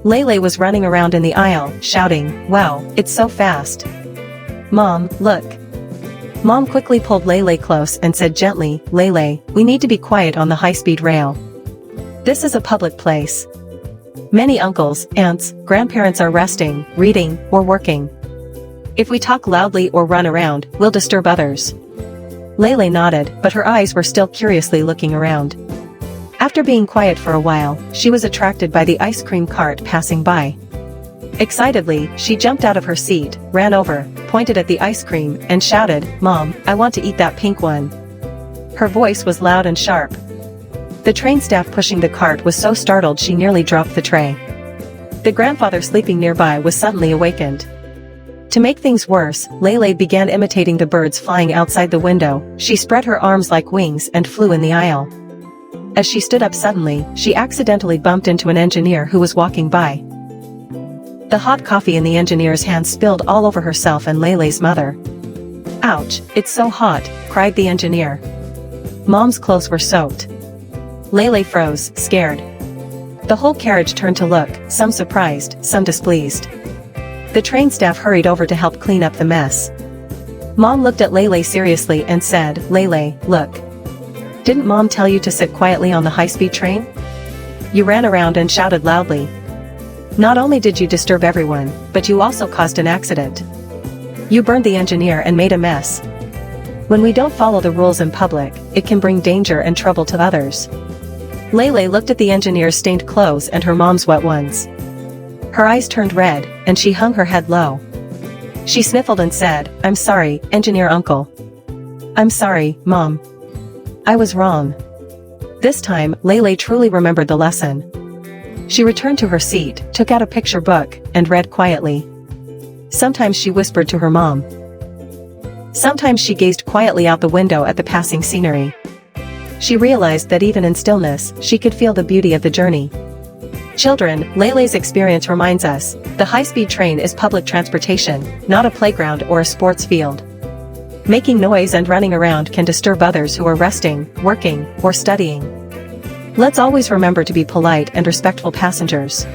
Lele was running around in the aisle, shouting, "Wow, it's so fast. Mom, look." Mom quickly pulled Lele close and said gently, "Lele, we need to be quiet on the high-speed rail. This is a public place. Many uncles, aunts, grandparents are resting, reading, or working. If we talk loudly or run around, we'll disturb others." Lele nodded, but her eyes were still curiously looking around. After being quiet for a while, she was attracted by the ice cream cart passing by. Excitedly, she jumped out of her seat, ran over, pointed at the ice cream, and shouted, "Mom, I want to eat that pink one." Her voice was loud and sharp. The train staff pushing the cart was so startled she nearly dropped the tray. The grandfather sleeping nearby was suddenly awakened. To make things worse, Lele began imitating the birds flying outside the window. She spread her arms like wings and flew in the aisle. As she stood up suddenly, she accidentally bumped into an engineer who was walking by. The hot coffee in the engineer's hand spilled all over herself and Lele's mother. "Ouch, it's so hot," cried the engineer. Mom's clothes were soaked. Lele froze, scared. The whole carriage turned to look, some surprised, some displeased. The train staff hurried over to help clean up the mess. Mom looked at Lele seriously and said, "Lele, look. Didn't Mom tell you to sit quietly on the high-speed train? You ran around and shouted loudly. Not only did you disturb everyone, but you also caused an accident. You burned the engineer and made a mess. When we don't follow the rules in public, it can bring danger and trouble to others." Lele looked at the engineer's stained clothes and her mom's wet ones. Her eyes turned red, and she hung her head low. She sniffled and said, "I'm sorry, engineer uncle. I'm sorry, Mom. I was wrong." This time, Lele truly remembered the lesson. She returned to her seat, took out a picture book, and read quietly. Sometimes she whispered to her mom. Sometimes she gazed quietly out the window at the passing scenery. She realized that even in stillness, she could feel the beauty of the journey. Children, Lele's experience reminds us, the high-speed train is public transportation, not a playground or a sports field. Making noise and running around can disturb others who are resting, working, or studying. Let's always remember to be polite and respectful passengers.